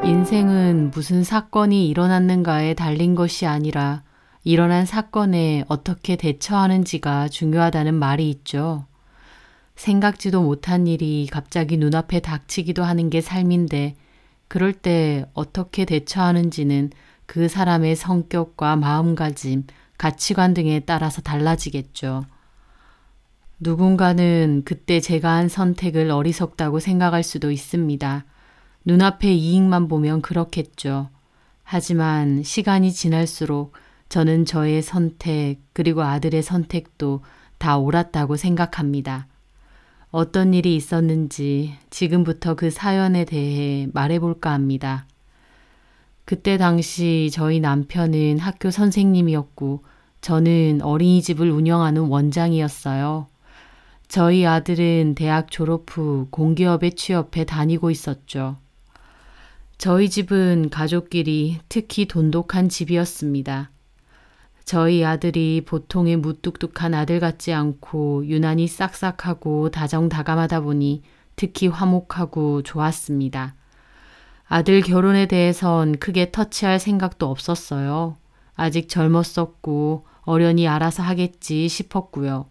인생은 무슨 사건이 일어났는가에 달린 것이 아니라 일어난 사건에 어떻게 대처하는지가 중요하다는 말이 있죠. 생각지도 못한 일이 갑자기 눈앞에 닥치기도 하는 게 삶인데 그럴 때 어떻게 대처하는지는 그 사람의 성격과 마음가짐, 가치관 등에 따라서 달라지겠죠. 누군가는 그때 제가 한 선택을 어리석다고 생각할 수도 있습니다. 눈앞의 이익만 보면 그렇겠죠. 하지만 시간이 지날수록 저는 저의 선택 그리고 아들의 선택도 다 옳았다고 생각합니다. 어떤 일이 있었는지 지금부터 그 사연에 대해 말해볼까 합니다. 그때 당시 저희 남편은 학교 선생님이었고 저는 어린이집을 운영하는 원장이었어요. 저희 아들은 대학 졸업 후 공기업에 취업해 다니고 있었죠. 저희 집은 가족끼리 특히 돈독한 집이었습니다. 저희 아들이 보통의 무뚝뚝한 아들 같지 않고 유난히 싹싹하고 다정다감하다 보니 특히 화목하고 좋았습니다. 아들 결혼에 대해선 크게 터치할 생각도 없었어요. 아직 젊었었고 어련히 알아서 하겠지 싶었고요.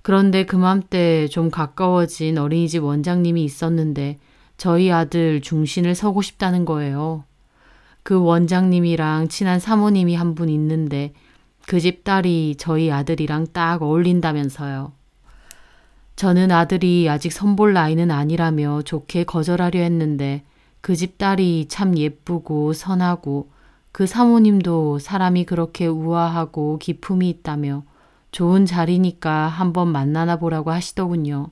그런데 그맘때 좀 가까워진 어린이집 원장님이 있었는데 저희 아들 중심을 서고 싶다는 거예요. 그 원장님이랑 친한 사모님이 한 분 있는데 그 집 딸이 저희 아들이랑 딱 어울린다면서요. 저는 아들이 아직 선볼 나이는 아니라며 좋게 거절하려 했는데 그 집 딸이 참 예쁘고 선하고 그 사모님도 사람이 그렇게 우아하고 기품이 있다며 좋은 자리니까 한번 만나나 보라고 하시더군요.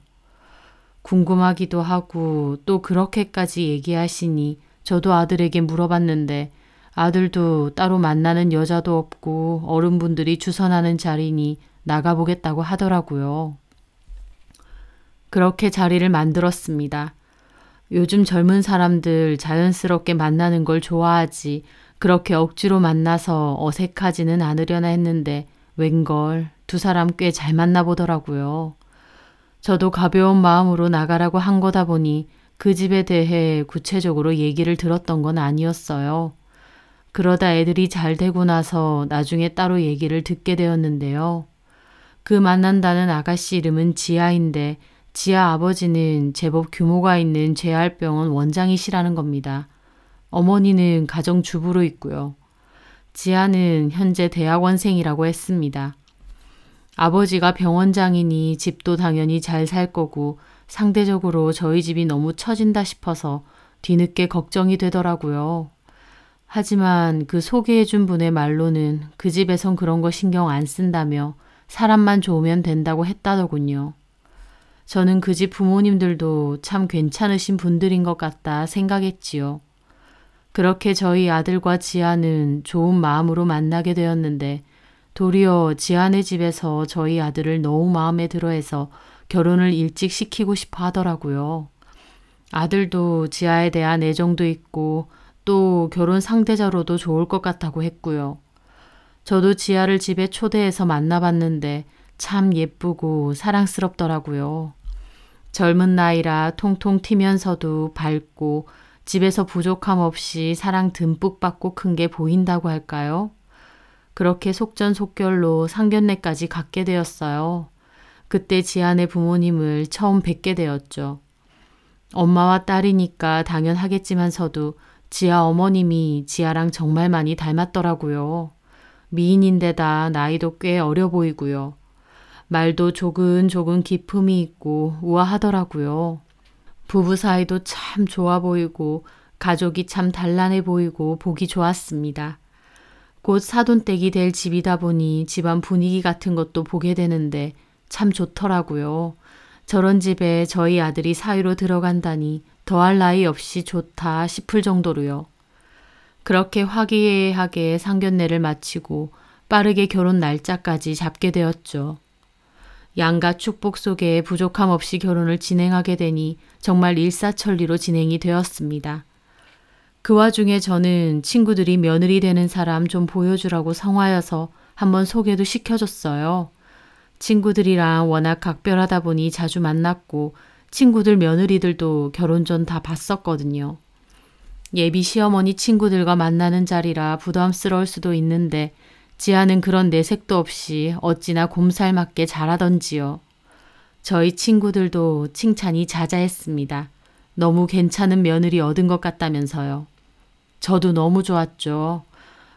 궁금하기도 하고 또 그렇게까지 얘기하시니 저도 아들에게 물어봤는데 아들도 따로 만나는 여자도 없고 어른분들이 주선하는 자리니 나가보겠다고 하더라고요. 그렇게 자리를 만들었습니다. 요즘 젊은 사람들 자연스럽게 만나는 걸 좋아하지 그렇게 억지로 만나서 어색하지는 않으려나 했는데 웬걸 두 사람 꽤 잘 만나보더라고요. 저도 가벼운 마음으로 나가라고 한 거다 보니 그 집에 대해 구체적으로 얘기를 들었던 건 아니었어요. 그러다 애들이 잘 되고 나서 나중에 따로 얘기를 듣게 되었는데요. 그 만난다는 아가씨 이름은 지아인데 지아 아버지는 제법 규모가 있는 재활병원 원장이시라는 겁니다. 어머니는 가정주부로 있고요. 지아는 현재 대학원생이라고 했습니다. 아버지가 병원장이니 집도 당연히 잘 살 거고 상대적으로 저희 집이 너무 처진다 싶어서 뒤늦게 걱정이 되더라고요. 하지만 그 소개해준 분의 말로는 그 집에선 그런 거 신경 안 쓴다며 사람만 좋으면 된다고 했다더군요. 저는 그 집 부모님들도 참 괜찮으신 분들인 것 같다 생각했지요. 그렇게 저희 아들과 지아는 좋은 마음으로 만나게 되었는데 도리어 지아네 집에서 저희 아들을 너무 마음에 들어해서 결혼을 일찍 시키고 싶어 하더라고요. 아들도 지아에 대한 애정도 있고 또 결혼 상대자로도 좋을 것 같다고 했고요. 저도 지아를 집에 초대해서 만나봤는데 참 예쁘고 사랑스럽더라고요. 젊은 나이라 통통 튀면서도 밝고 집에서 부족함 없이 사랑 듬뿍 받고 큰 게 보인다고 할까요? 그렇게 속전속결로 상견례까지 갖게 되었어요. 그때 지아네 부모님을 처음 뵙게 되었죠. 엄마와 딸이니까 당연하겠지만서도 지아 어머님이 지아랑 정말 많이 닮았더라고요. 미인인데다 나이도 꽤 어려 보이고요. 말도 조근조근 기품이 있고 우아하더라고요. 부부 사이도 참 좋아 보이고 가족이 참 단란해 보이고 보기 좋았습니다. 곧 사돈댁이 될 집이다 보니 집안 분위기 같은 것도 보게 되는데 참 좋더라고요. 저런 집에 저희 아들이 사위로 들어간다니 더할 나위 없이 좋다 싶을 정도로요. 그렇게 화기애애하게 상견례를 마치고 빠르게 결혼 날짜까지 잡게 되었죠. 양가 축복 속에 부족함 없이 결혼을 진행하게 되니 정말 일사천리로 진행이 되었습니다. 그 와중에 저는 친구들이 며느리 되는 사람 좀 보여주라고 성화여서 한번 소개도 시켜줬어요. 친구들이랑 워낙 각별하다 보니 자주 만났고 친구들 며느리들도 결혼 전 다 봤었거든요. 예비 시어머니 친구들과 만나는 자리라 부담스러울 수도 있는데 지아는 그런 내색도 없이 어찌나 곰살맞게 잘하던지요. 저희 친구들도 칭찬이 자자했습니다. 너무 괜찮은 며느리 얻은 것 같다면서요. 저도 너무 좋았죠.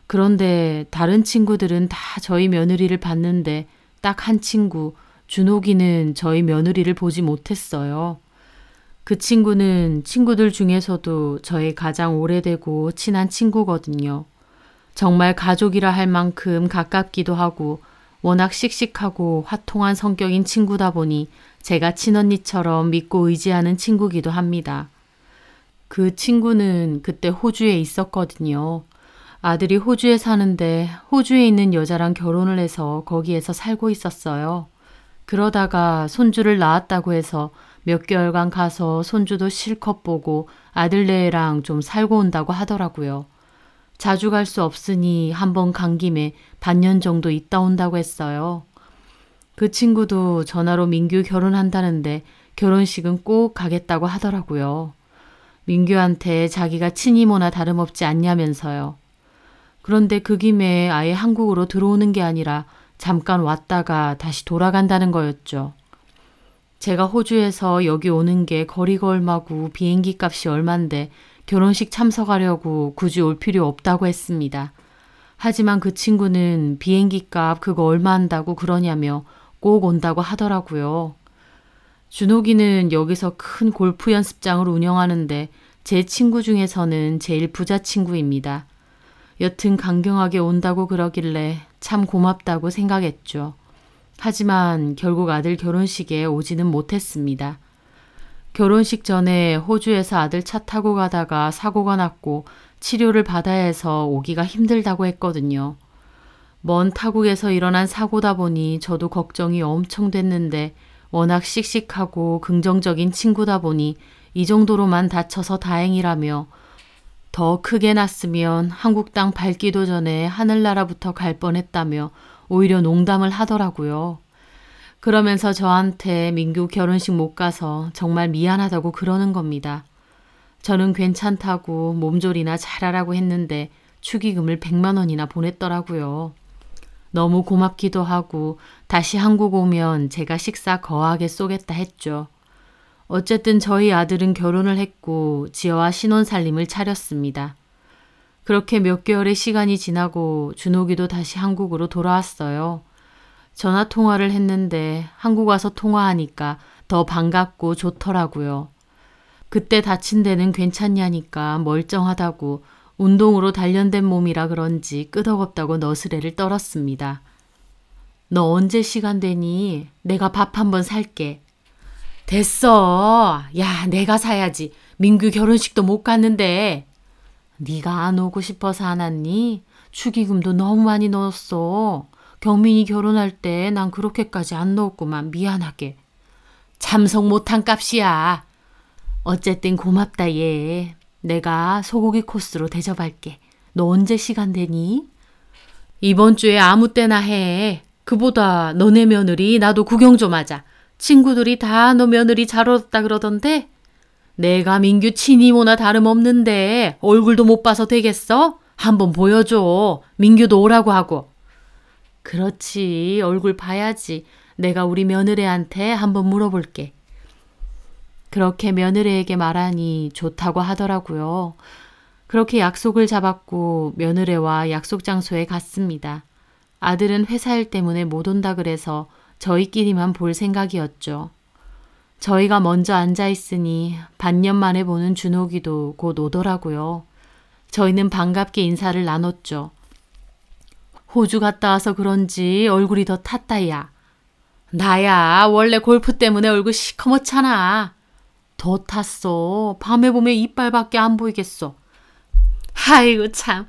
그런데 다른 친구들은 다 저희 며느리를 봤는데 딱 한 친구, 준옥이는 저희 며느리를 보지 못했어요. 그 친구는 친구들 중에서도 저의 가장 오래되고 친한 친구거든요. 정말 가족이라 할 만큼 가깝기도 하고 워낙 씩씩하고 화통한 성격인 친구다 보니 제가 친언니처럼 믿고 의지하는 친구기도 합니다. 그 친구는 그때 호주에 있었거든요. 아들이 호주에 사는데 호주에 있는 여자랑 결혼을 해서 거기에서 살고 있었어요. 그러다가 손주를 낳았다고 해서 몇 개월간 가서 손주도 실컷 보고 아들네랑 좀 살고 온다고 하더라고요. 자주 갈 수 없으니 한번 간 김에 반년 정도 있다 온다고 했어요. 그 친구도 전화로 민규 결혼한다는데 결혼식은 꼭 가겠다고 하더라고요. 민규한테 자기가 친이모나 다름없지 않냐면서요. 그런데 그 김에 아예 한국으로 들어오는 게 아니라 잠깐 왔다가 다시 돌아간다는 거였죠. 제가 호주에서 여기 오는 게 거리가 얼마고 비행기 값이 얼만데 결혼식 참석하려고 굳이 올 필요 없다고 했습니다. 하지만 그 친구는 비행기 값 그거 얼마 한다고 그러냐며 꼭 온다고 하더라고요. 준옥이는 여기서 큰 골프 연습장을 운영하는데 제 친구 중에서는 제일 부자 친구입니다. 여튼 강경하게 온다고 그러길래 참 고맙다고 생각했죠. 하지만 결국 아들 결혼식에 오지는 못했습니다. 결혼식 전에 호주에서 아들 차 타고 가다가 사고가 났고 치료를 받아야 해서 오기가 힘들다고 했거든요. 먼 타국에서 일어난 사고다 보니 저도 걱정이 엄청 됐는데 워낙 씩씩하고 긍정적인 친구다 보니 이 정도로만 다쳐서 다행이라며 더 크게 났으면 한국 땅 밟기도 전에 하늘나라부터 갈 뻔했다며 오히려 농담을 하더라고요. 그러면서 저한테 민규 결혼식 못 가서 정말 미안하다고 그러는 겁니다. 저는 괜찮다고 몸조리나 잘하라고 했는데 축의금을 100만 원이나 보냈더라고요. 너무 고맙기도 하고 다시 한국 오면 제가 식사 거하게 쏘겠다 했죠. 어쨌든 저희 아들은 결혼을 했고 지어와 신혼살림을 차렸습니다. 그렇게 몇 개월의 시간이 지나고 준옥이도 다시 한국으로 돌아왔어요. 전화 통화를 했는데 한국 와서 통화하니까 더 반갑고 좋더라고요. 그때 다친 데는 괜찮냐니까 멀쩡하다고 운동으로 단련된 몸이라 그런지 끄덕없다고 너스레를 떨었습니다. 너 언제 시간 되니? 내가 밥 한번 살게. 됐어. 야, 내가 사야지. 민규 결혼식도 못 갔는데. 네가 안 오고 싶어서 안 왔니? 축의금도 너무 많이 넣었어. 경민이 결혼할 때 난 그렇게까지 안 넣었구만. 미안하게. 참석 못한 값이야. 어쨌든 고맙다 얘. 내가 소고기 코스로 대접할게. 너 언제 시간 되니? 이번 주에 아무 때나 해. 그보다 너네 며느리 나도 구경 좀 하자. 친구들이 다 너 며느리 잘 얻었다 그러던데? 내가 민규 친이모나 다름없는데 얼굴도 못 봐서 되겠어? 한번 보여줘. 민규도 오라고 하고. 그렇지. 얼굴 봐야지. 내가 우리 며느리한테 한번 물어볼게. 그렇게 며느리에게 말하니 좋다고 하더라고요. 그렇게 약속을 잡았고 며느리와 약속 장소에 갔습니다. 아들은 회사 일 때문에 못 온다 그래서 저희끼리만 볼 생각이었죠. 저희가 먼저 앉아 있으니 반년 만에 보는 준옥이도 곧 오더라고요. 저희는 반갑게 인사를 나눴죠. 호주 갔다 와서 그런지 얼굴이 더 탔다 야. 나야 원래 골프 때문에 얼굴 시커멓잖아. 더 탔어. 밤에 보면 이빨밖에 안 보이겠어. 아이고 참.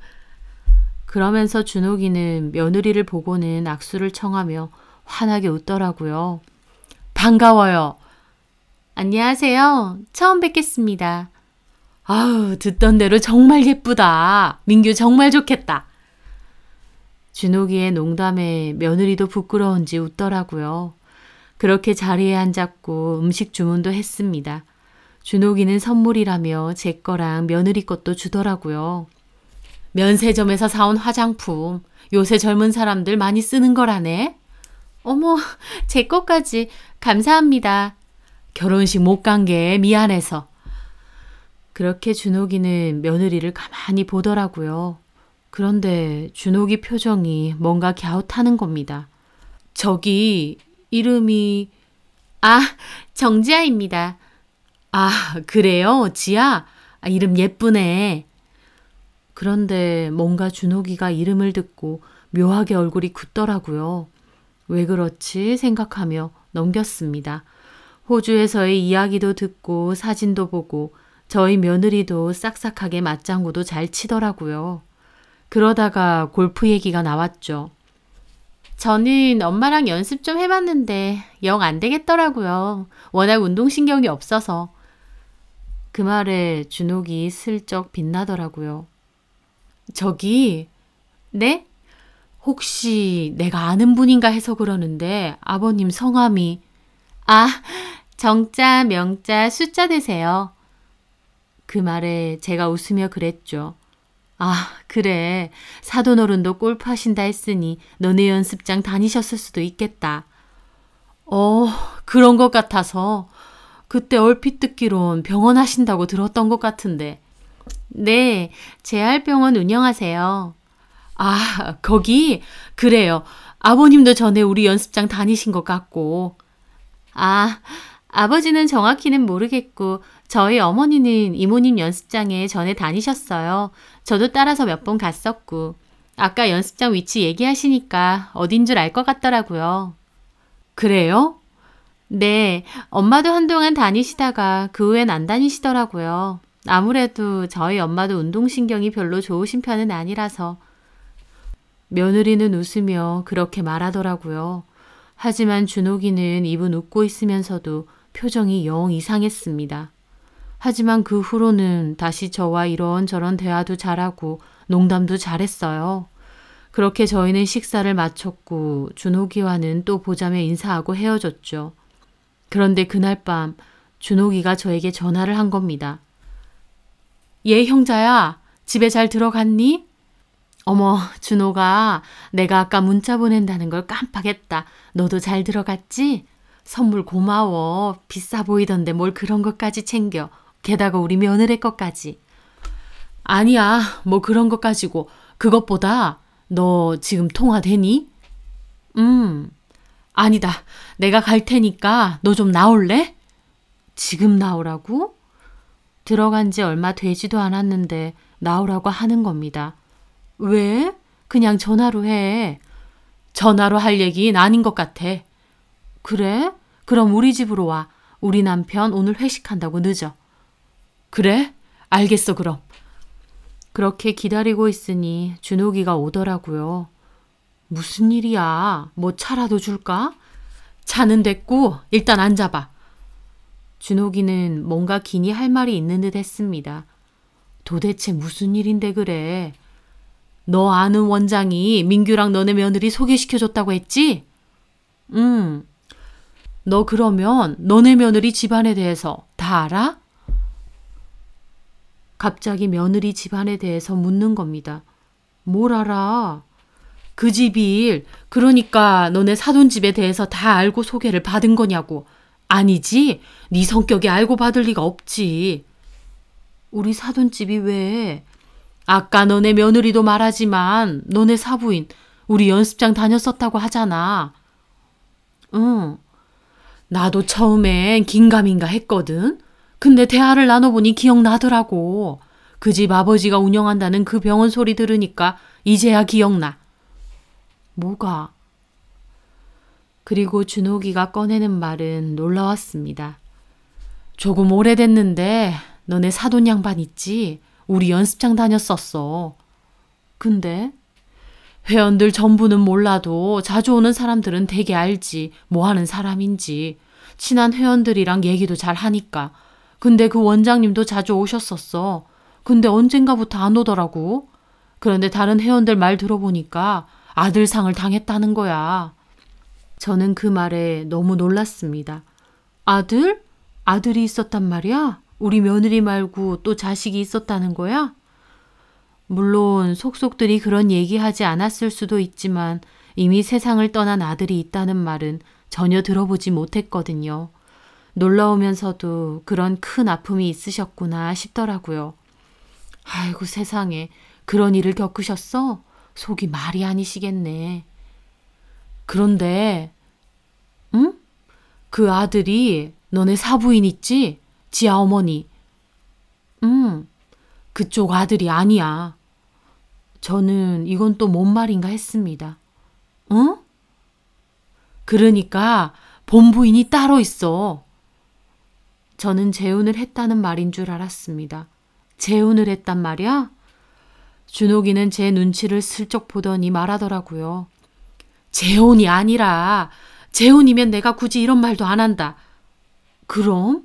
그러면서 준옥이는 며느리를 보고는 악수를 청하며 환하게 웃더라고요. 반가워요. 안녕하세요. 처음 뵙겠습니다. 아우 듣던 대로 정말 예쁘다. 민규 정말 좋겠다. 준옥이의 농담에 며느리도 부끄러운지 웃더라고요. 그렇게 자리에 앉았고 음식 주문도 했습니다. 준옥이는 선물이라며 제 거랑 며느리 것도 주더라고요. 면세점에서 사온 화장품. 요새 젊은 사람들 많이 쓰는 거라네. 어머, 제 것까지 감사합니다. 결혼식 못 간 게 미안해서. 그렇게 준옥이는 며느리를 가만히 보더라고요. 그런데 준옥이 표정이 뭔가 갸웃하는 겁니다. 저기 이름이 정지아입니다. 아, 그래요? 지아? 이름 예쁘네. 그런데 뭔가 준옥이가 이름을 듣고 묘하게 얼굴이 굳더라고요. 왜 그렇지 생각하며 넘겼습니다. 호주에서의 이야기도 듣고 사진도 보고 저희 며느리도 싹싹하게 맞장구도 잘 치더라고요. 그러다가 골프 얘기가 나왔죠. 저는 엄마랑 연습 좀 해봤는데 영 안 되겠더라고요. 워낙 운동신경이 없어서. 그 말에 준옥이 슬쩍 빛나더라고요. 저기, 네? 혹시 내가 아는 분인가 해서 그러는데 아버님 성함이 정자, 명자, 숫자 되세요. 그 말에 제가 웃으며 그랬죠. 그래. 사돈어른도 골프 하신다 했으니 너네 연습장 다니셨을 수도 있겠다. 그런 것 같아서 그때 얼핏 듣기론 병원 하신다고 들었던 것 같은데. 네, 재활병원 운영하세요. 거기? 그래요. 아버님도 전에 우리 연습장 다니신 것 같고. 아버지는 정확히는 모르겠고 저희 어머니는 이모님 연습장에 전에 다니셨어요. 저도 따라서 몇 번 갔었고. 아까 연습장 위치 얘기하시니까 어딘 줄 알 것 같더라고요. 그래요? 네, 엄마도 한동안 다니시다가 그 후엔 안 다니시더라고요. 아무래도 저희 엄마도 운동신경이 별로 좋으신 편은 아니라서. 며느리는 웃으며 그렇게 말하더라고요. 하지만 준옥이는 입은 웃고 있으면서도 표정이 영 이상했습니다. 하지만 그 후로는 다시 저와 이런저런 대화도 잘하고 농담도 잘했어요. 그렇게 저희는 식사를 마쳤고 준옥이와는 또 보자며 인사하고 헤어졌죠. 그런데 그날 밤 준옥이가 저에게 전화를 한 겁니다. 얘 형자야, 집에 잘 들어갔니? 어머, 준옥아, 내가 아까 문자 보낸다는 걸 깜빡했다. 너도 잘 들어갔지? 선물 고마워. 비싸 보이던데 뭘 그런 것까지 챙겨. 게다가 우리 며느리 것까지. 아니야, 뭐 그런 것 가지고. 그것보다 너 지금 통화되니? 아니다. 내가 갈 테니까 너 좀 나올래? 지금 나오라고? 들어간 지 얼마 되지도 않았는데 나오라고 하는 겁니다. 왜? 그냥 전화로 해. 전화로 할 얘기는 아닌 것 같아. 그래? 그럼 우리 집으로 와. 우리 남편 오늘 회식한다고 늦어. 그래? 알겠어 그럼. 그렇게 기다리고 있으니 준옥이가 오더라고요. 무슨 일이야? 뭐 차라도 줄까? 차는 됐고 일단 앉아봐. 준옥이는 뭔가 기니 할 말이 있는 듯 했습니다. 도대체 무슨 일인데 그래? 너 아는 원장이 민규랑 너네 며느리 소개시켜줬다고 했지? 너 그러면 너네 며느리 집안에 대해서 다 알아? 갑자기 며느리 집안에 대해서 묻는 겁니다. 뭘 알아? 그 집 일, 그러니까 너네 사돈집에 대해서 다 알고 소개를 받은 거냐고. 아니지? 네 성격에 알고 받을 리가 없지. 우리 사돈집이 왜? 아까 너네 며느리도 말하지만 너네 사부인 우리 연습장 다녔었다고 하잖아. 응. 나도 처음엔 긴가민가 했거든. 근데 대화를 나눠보니 기억나더라고. 그 집 아버지가 운영한다는 그 병원 소리 들으니까 이제야 기억나. 뭐가? 그리고 준옥이가 꺼내는 말은 놀라웠습니다. 조금 오래됐는데 너네 사돈 양반 있지? 우리 연습장 다녔었어. 근데? 회원들 전부는 몰라도 자주 오는 사람들은 되게 알지. 뭐 하는 사람인지. 친한 회원들이랑 얘기도 잘 하니까. 근데 그 원장님도 자주 오셨었어. 근데 언젠가부터 안 오더라고. 그런데 다른 회원들 말 들어보니까 아들상을 당했다는 거야. 저는 그 말에 너무 놀랐습니다. 아들? 아들이 있었단 말이야? 우리 며느리 말고 또 자식이 있었다는 거야? 물론 속속들이 그런 얘기하지 않았을 수도 있지만 이미 세상을 떠난 아들이 있다는 말은 전혀 들어보지 못했거든요. 놀라우면서도 그런 큰 아픔이 있으셨구나 싶더라고요. 아이고 세상에, 그런 일을 겪으셨어? 속이 말이 아니시겠네. 그런데 응? 그 아들이 너네 사부인 있지? 지아 어머니. 그쪽 아들이 아니야. 저는 이건 또 뭔 말인가 했습니다. 응? 그러니까 본부인이 따로 있어. 저는 재혼을 했다는 말인 줄 알았습니다. 재혼을 했단 말이야? 준옥이는 제 눈치를 슬쩍 보더니 말하더라고요. 재혼이 아니라 재혼이면 내가 굳이 이런 말도 안 한다. 그럼?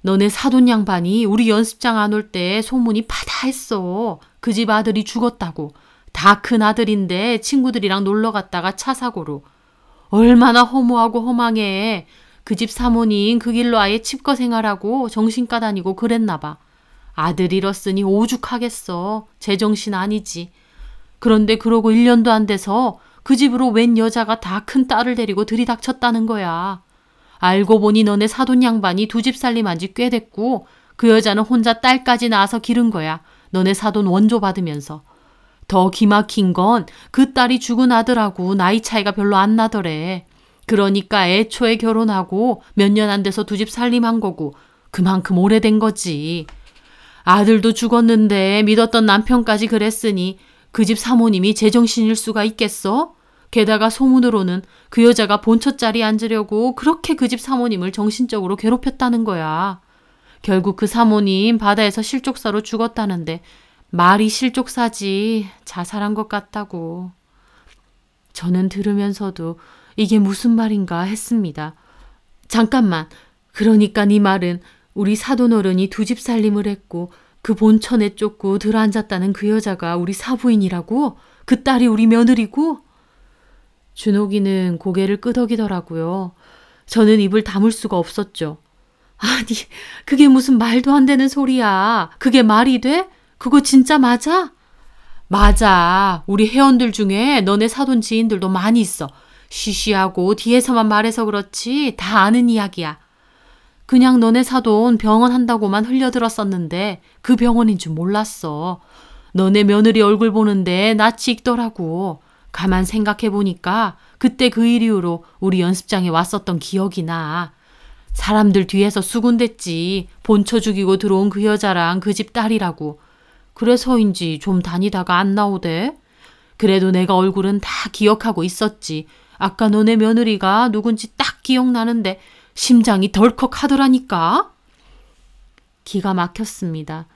너네 사돈 양반이 우리 연습장 안 올 때 소문이 파다했어. 그 집 아들이 죽었다고. 다 큰 아들인데 친구들이랑 놀러 갔다가 차 사고로. 얼마나 허무하고 허망해. 그 집 사모님 그 길로 아예 칩거 생활하고 정신과 다니고 그랬나 봐. 아들 잃었으니 오죽하겠어. 제정신 아니지. 그런데 그러고 1년도 안 돼서 그 집으로 웬 여자가 다 큰 딸을 데리고 들이닥쳤다는 거야. 알고 보니 너네 사돈 양반이 두 집 살림한 지 꽤 됐고 그 여자는 혼자 딸까지 낳아서 기른 거야. 너네 사돈 원조 받으면서. 더 기막힌 건 그 딸이 죽은 아들하고 나이 차이가 별로 안 나더래. 그러니까 애초에 결혼하고 몇 년 안 돼서 두 집 살림한 거고 그만큼 오래된 거지. 아들도 죽었는데 믿었던 남편까지 그랬으니 그 집 사모님이 제정신일 수가 있겠어? 게다가 소문으로는 그 여자가 본처 자리에 앉으려고 그렇게 그 집 사모님을 정신적으로 괴롭혔다는 거야. 결국 그 사모님 바다에서 실족사로 죽었다는데 말이 실족사지 자살한 것 같다고. 저는 들으면서도 이게 무슨 말인가 했습니다. 잠깐만, 그러니까 네 말은 우리 사돈어른이 두 집 살림을 했고 그 본처에 쫓고 들어앉았다는 그 여자가 우리 사부인이라고? 그 딸이 우리 며느리고? 준옥이는 고개를 끄덕이더라고요. 저는 입을 다물 수가 없었죠. 아니, 그게 무슨 말도 안 되는 소리야. 그게 말이 돼? 그거 진짜 맞아? 맞아. 우리 회원들 중에 너네 사돈 지인들도 많이 있어. 쉬쉬하고 뒤에서만 말해서 그렇지 다 아는 이야기야. 그냥 너네 사돈 병원 한다고만 흘려들었었는데 그 병원인 줄 몰랐어. 너네 며느리 얼굴 보는데 낯이 익더라고. 가만 생각해보니까 그때 그 이후로 우리 연습장에 왔었던 기억이 나. 사람들 뒤에서 수군댔지. 본처 죽이고 들어온 그 여자랑 그 집 딸이라고. 그래서인지 좀 다니다가 안 나오대. 그래도 내가 얼굴은 다 기억하고 있었지. 아까 너네 며느리가 누군지 딱 기억나는데 심장이 덜컥 하더라니까. 기가 막혔습니다.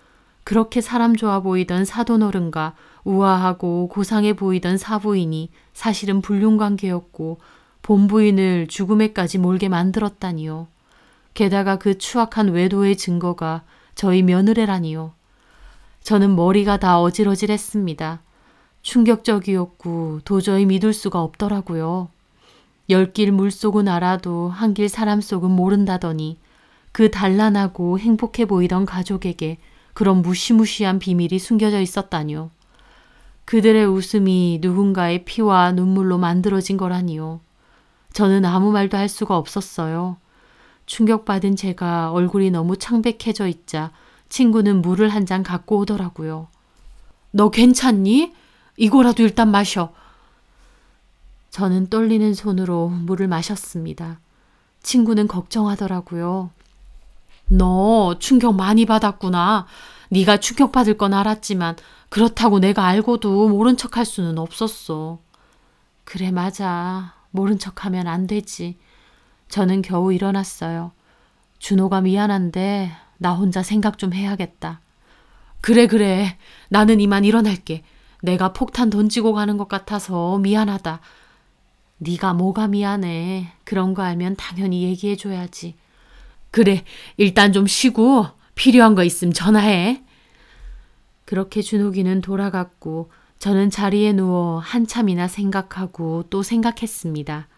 그렇게 사람 좋아 보이던 사돈어른과 우아하고 고상해 보이던 사부인이 사실은 불륜관계였고 본부인을 죽음에까지 몰게 만들었다니요. 게다가 그 추악한 외도의 증거가 저희 며느리라니요. 저는 머리가 다 어질어질했습니다. 충격적이었고 도저히 믿을 수가 없더라고요. 10길 물속은 알아도 한 길 사람 속은 모른다더니 그 단란하고 행복해 보이던 가족에게 그런 무시무시한 비밀이 숨겨져 있었다뇨. 그들의 웃음이 누군가의 피와 눈물로 만들어진 거라니요. 저는 아무 말도 할 수가 없었어요. 충격받은 제가 얼굴이 너무 창백해져 있자 친구는 물을 한 잔 갖고 오더라고요. 너 괜찮니? 이거라도 일단 마셔. 저는 떨리는 손으로 물을 마셨습니다. 친구는 걱정하더라고요. 너 충격 많이 받았구나. 네가 충격받을 건 알았지만 그렇다고 내가 알고도 모른 척할 수는 없었어. 그래 맞아. 모른 척하면 안 되지. 저는 겨우 일어났어요. 준호가 미안한데 나 혼자 생각 좀 해야겠다. 그래. 나는 이만 일어날게. 내가 폭탄 던지고 가는 것 같아서 미안하다. 네가 뭐가 미안해. 그런 거 알면 당연히 얘기해줘야지. 그래, 일단 좀 쉬고 필요한 거 있으면 전화해. 그렇게 준욱이는 돌아갔고 저는 자리에 누워 한참이나 생각하고 또 생각했습니다.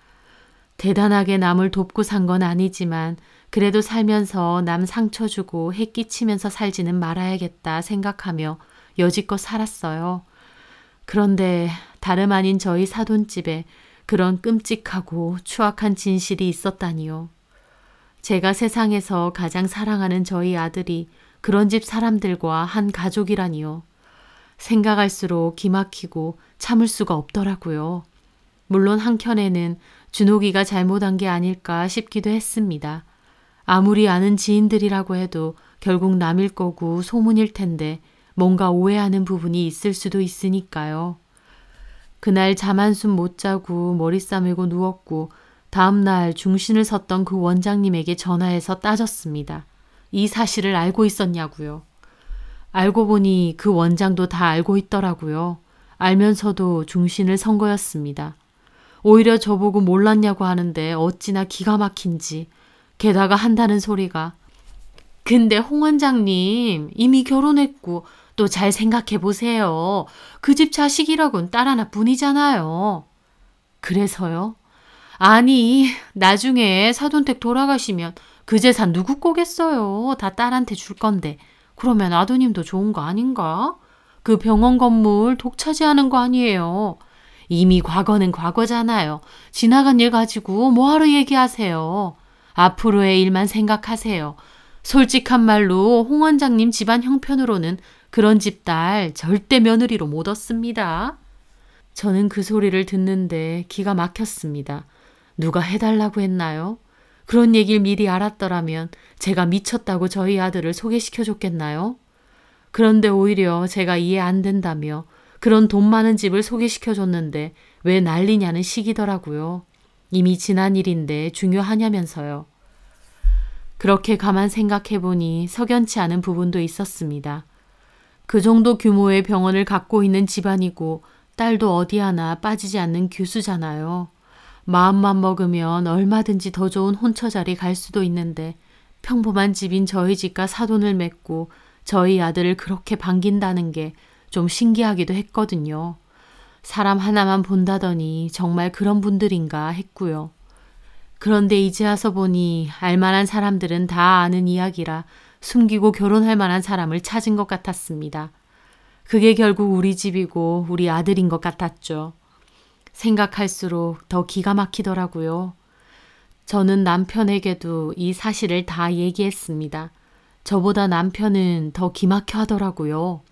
대단하게 남을 돕고 산 건 아니지만 그래도 살면서 남 상처 주고 해 끼치면서 살지는 말아야겠다 생각하며 여지껏 살았어요. 그런데 다름 아닌 저희 사돈집에 그런 끔찍하고 추악한 진실이 있었다니요. 제가 세상에서 가장 사랑하는 저희 아들이 그런 집 사람들과 한 가족이라니요. 생각할수록 기막히고 참을 수가 없더라고요. 물론 한켠에는 준옥이가 잘못한 게 아닐까 싶기도 했습니다. 아무리 아는 지인들이라고 해도 결국 남일 거고 소문일 텐데 뭔가 오해하는 부분이 있을 수도 있으니까요. 그날 잠 한숨 못 자고 머리 싸매고 누웠고 다음날 중신을 섰던 그 원장님에게 전화해서 따졌습니다. 이 사실을 알고 있었냐고요. 알고 보니 그 원장도 다 알고 있더라고요. 알면서도 중신을 선 거였습니다. 오히려 저보고 몰랐냐고 하는데 어찌나 기가 막힌지. 게다가 한다는 소리가 근데 홍 원장님 이미 결혼했고 또 잘 생각해 보세요. 그 집 자식이라곤 딸 하나뿐이잖아요. 그래서요? 아니 나중에 사돈댁 돌아가시면 그 재산 누구 거겠어요. 다 딸한테 줄 건데. 그러면 아드님도 좋은 거 아닌가? 그 병원 건물 독차지하는 거 아니에요. 이미 과거는 과거잖아요. 지나간 일 가지고 뭐하러 얘기하세요. 앞으로의 일만 생각하세요. 솔직한 말로 홍 원장님 집안 형편으로는 그런 집 딸 절대 며느리로 못 얻습니다. 저는 그 소리를 듣는데 기가 막혔습니다. 누가 해달라고 했나요? 그런 얘기를 미리 알았더라면 제가 미쳤다고 저희 아들을 소개시켜줬겠나요? 그런데 오히려 제가 이해 안 된다며 그런 돈 많은 집을 소개시켜줬는데 왜 난리냐는 식이더라고요. 이미 지난 일인데 중요하냐면서요. 그렇게 가만 생각해보니 석연치 않은 부분도 있었습니다. 그 정도 규모의 병원을 갖고 있는 집안이고 딸도 어디 하나 빠지지 않는 교수잖아요. 마음만 먹으면 얼마든지 더 좋은 혼처자리 갈 수도 있는데 평범한 집인 저희 집과 사돈을 맺고 저희 아들을 그렇게 반긴다는 게 좀 신기하기도 했거든요. 사람 하나만 본다더니 정말 그런 분들인가 했고요. 그런데 이제 와서 보니 알만한 사람들은 다 아는 이야기라 숨기고 결혼할 만한 사람을 찾은 것 같았습니다. 그게 결국 우리 집이고 우리 아들인 것 같았죠. 생각할수록 더 기가 막히더라고요. 저는 남편에게도 이 사실을 다 얘기했습니다. 저보다 남편은 더 기막혀 하더라고요.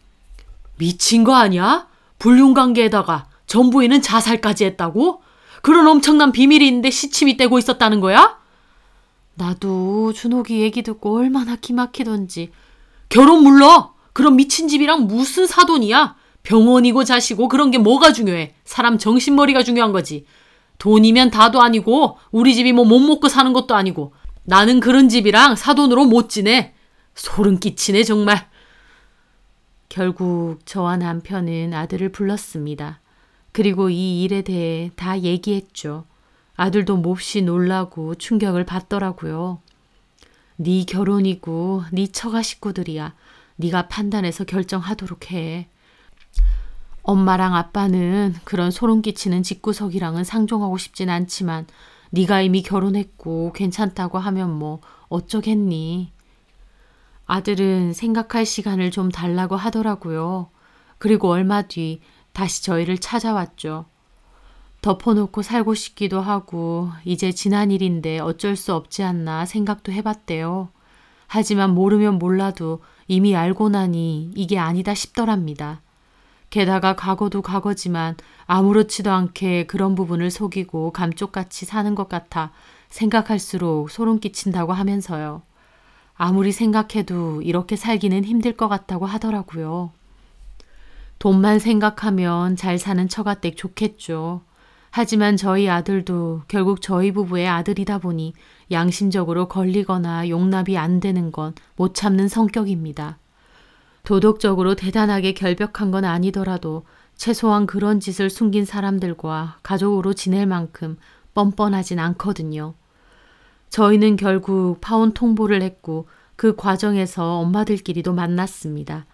미친 거 아니야? 불륜관계에다가 전부인은 자살까지 했다고? 그런 엄청난 비밀이 있는데 시침이 떼고 있었다는 거야? 나도 준옥이 얘기 듣고 얼마나 기막히던지. 결혼 물러! 그런 미친 집이랑 무슨 사돈이야? 병원이고 자시고 그런 게 뭐가 중요해? 사람 정신머리가 중요한 거지. 돈이면 다도 아니고 우리 집이 뭐 못 먹고 사는 것도 아니고 나는 그런 집이랑 사돈으로 못 지내. 소름 끼치네 정말. 결국 저와 남편은 아들을 불렀습니다. 그리고 이 일에 대해 다 얘기했죠. 아들도 몹시 놀라고 충격을 받더라고요. 네 결혼이고 네 처가 식구들이야. 네가 판단해서 결정하도록 해. 엄마랑 아빠는 그런 소름 끼치는 집구석이랑은 상종하고 싶진 않지만 네가 이미 결혼했고 괜찮다고 하면 뭐 어쩌겠니. 아들은 생각할 시간을 좀 달라고 하더라고요. 그리고 얼마 뒤 다시 저희를 찾아왔죠. 덮어놓고 살고 싶기도 하고 이제 지난 일인데 어쩔 수 없지 않나 생각도 해봤대요. 하지만 모르면 몰라도 이미 알고 나니 이게 아니다 싶더랍니다. 게다가 과거도 과거지만 아무렇지도 않게 그런 부분을 속이고 감쪽같이 사는 것 같아 생각할수록 소름 끼친다고 하면서요. 아무리 생각해도 이렇게 살기는 힘들 것 같다고 하더라고요. 돈만 생각하면 잘 사는 처가댁 좋겠죠. 하지만 저희 아들도 결국 저희 부부의 아들이다 보니 양심적으로 걸리거나 용납이 안 되는 건 못 참는 성격입니다. 도덕적으로 대단하게 결벽한 건 아니더라도 최소한 그런 짓을 숨긴 사람들과 가족으로 지낼 만큼 뻔뻔하진 않거든요. 저희는 결국 파혼 통보를 했고 그 과정에서 엄마들끼리도 만났습니다.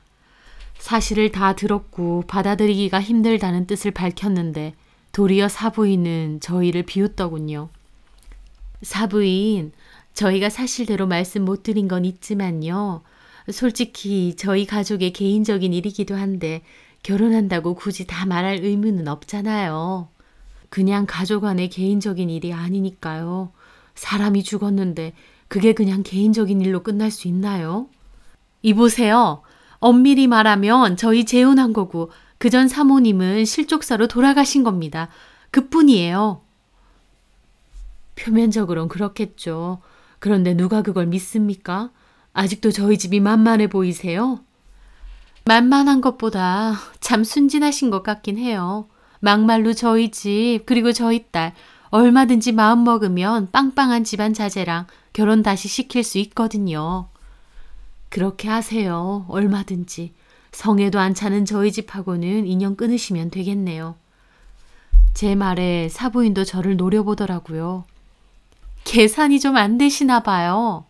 사실을 다 들었고 받아들이기가 힘들다는 뜻을 밝혔는데 도리어 사부인은 저희를 비웃더군요. 사부인, 저희가 사실대로 말씀 못 드린 건 있지만요. 솔직히 저희 가족의 개인적인 일이기도 한데 결혼한다고 굳이 다 말할 의무는 없잖아요. 그냥 가족 안의 개인적인 일이 아니니까요. 사람이 죽었는데 그게 그냥 개인적인 일로 끝날 수 있나요? 이보세요. 엄밀히 말하면 저희 재혼한 거고 그전 사모님은 실족사로 돌아가신 겁니다. 그뿐이에요. 표면적으론 그렇겠죠. 그런데 누가 그걸 믿습니까? 아직도 저희 집이 만만해 보이세요? 만만한 것보다 참 순진하신 것 같긴 해요. 막말로 저희 집 그리고 저희 딸 얼마든지 마음 먹으면 빵빵한 집안 자제랑 결혼 다시 시킬 수 있거든요. 그렇게 하세요. 얼마든지. 성에도 안 차는 저희 집하고는 인연 끊으시면 되겠네요. 제 말에 사부인도 저를 노려보더라고요. 계산이 좀 안 되시나 봐요.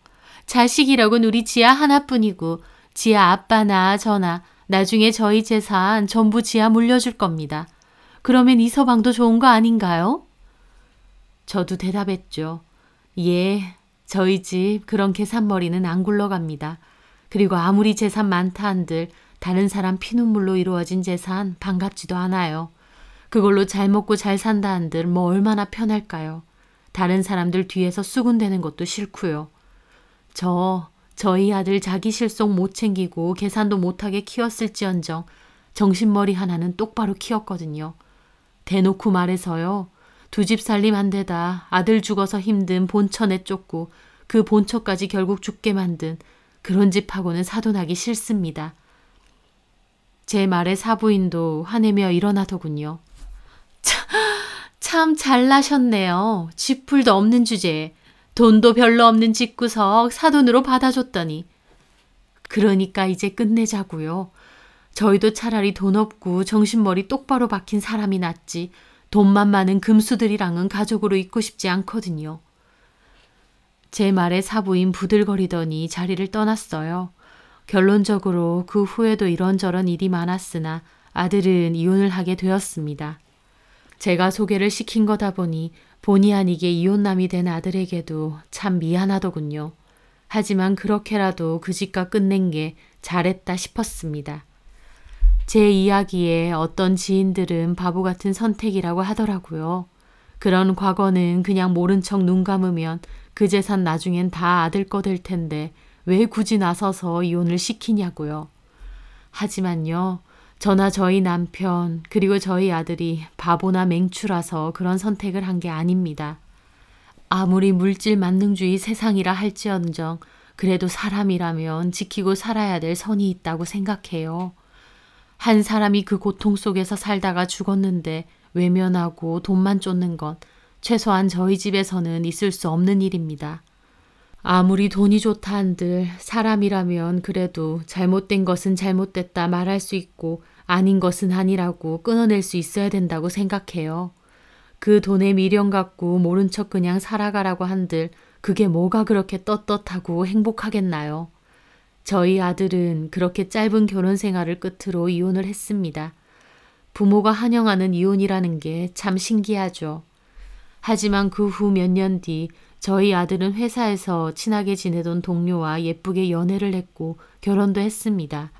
자식이라곤 우리 지아 하나뿐이고 지아 아빠나 저나 나중에 저희 재산 전부 지아 물려줄 겁니다. 그러면 이 서방도 좋은 거 아닌가요? 저도 대답했죠. 예, 저희 집 그런 계산머리는 안 굴러갑니다. 그리고 아무리 재산 많다 한들 다른 사람 피눈물로 이루어진 재산 반갑지도 않아요. 그걸로 잘 먹고 잘 산다 한들 뭐 얼마나 편할까요? 다른 사람들 뒤에서 수군대는 것도 싫고요. 저희 아들 자기 실속 못 챙기고 계산도 못하게 키웠을지언정 정신머리 하나는 똑바로 키웠거든요. 대놓고 말해서요. 두 집 살림한 데다 아들 죽어서 힘든 본처내 쫓고 그 본처까지 결국 죽게 만든 그런 집하고는 사돈하기 싫습니다. 제 말에 사부인도 화내며 일어나더군요. 참 잘나셨네요. 쥐풀도 없는 주제에 돈도 별로 없는 집구석 사돈으로 받아줬더니. 그러니까 이제 끝내자고요. 저희도 차라리 돈 없고 정신머리 똑바로 박힌 사람이 낫지 돈만 많은 금수들이랑은 가족으로 있고 싶지 않거든요. 제 말에 사부인 부들거리더니 자리를 떠났어요. 결론적으로 그 후에도 이런저런 일이 많았으나 아들은 이혼을 하게 되었습니다. 제가 소개를 시킨 거다 보니 본의 아니게 이혼남이 된 아들에게도 참 미안하더군요. 하지만 그렇게라도 그 집과 끝낸 게 잘했다 싶었습니다. 제 이야기에 어떤 지인들은 바보 같은 선택이라고 하더라고요. 그런 과거는 그냥 모른 척 눈 감으면 그 재산 나중엔 다 아들 거 될 텐데 왜 굳이 나서서 이혼을 시키냐고요. 하지만요. 저나 저희 남편 그리고 저희 아들이 바보나 맹추라서 그런 선택을 한 게 아닙니다. 아무리 물질 만능주의 세상이라 할지언정 그래도 사람이라면 지키고 살아야 될 선이 있다고 생각해요. 한 사람이 그 고통 속에서 살다가 죽었는데 외면하고 돈만 쫓는 건 최소한 저희 집에서는 있을 수 없는 일입니다. 아무리 돈이 좋다 한들 사람이라면 그래도 잘못된 것은 잘못됐다 말할 수 있고 아닌 것은 아니라고 끊어낼 수 있어야 된다고 생각해요. 그 돈에 미련 갖고 모른 척 그냥 살아가라고 한들 그게 뭐가 그렇게 떳떳하고 행복하겠나요? 저희 아들은 그렇게 짧은 결혼 생활을 끝으로 이혼을 했습니다. 부모가 환영하는 이혼이라는 게 참 신기하죠. 하지만 그 후 몇 년 뒤 저희 아들은 회사에서 친하게 지내던 동료와 예쁘게 연애를 했고 결혼도 했습니다.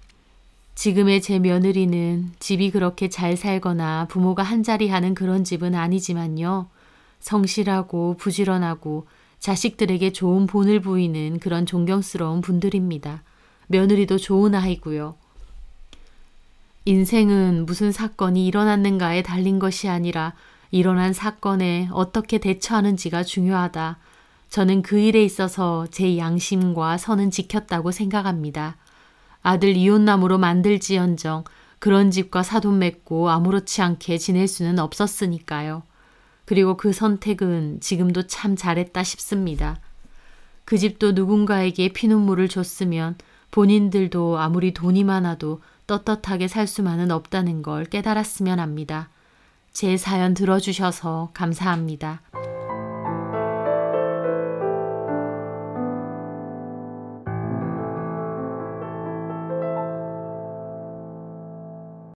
지금의 제 며느리는 집이 그렇게 잘 살거나 부모가 한자리 하는 그런 집은 아니지만요. 성실하고 부지런하고 자식들에게 좋은 본을 보이는 그런 존경스러운 분들입니다. 며느리도 좋은 아이고요. 인생은 무슨 사건이 일어났는가에 달린 것이 아니라 일어난 사건에 어떻게 대처하는지가 중요하다. 저는 그 일에 있어서 제 양심과 선은 지켰다고 생각합니다. 아들 이혼남으로 만들지언정 그런 집과 사돈 맺고 아무렇지 않게 지낼 수는 없었으니까요. 그리고 그 선택은 지금도 참 잘했다 싶습니다. 그 집도 누군가에게 피눈물을 줬으면 본인들도 아무리 돈이 많아도 떳떳하게 살 수만은 없다는 걸 깨달았으면 합니다. 제 사연 들어주셔서 감사합니다.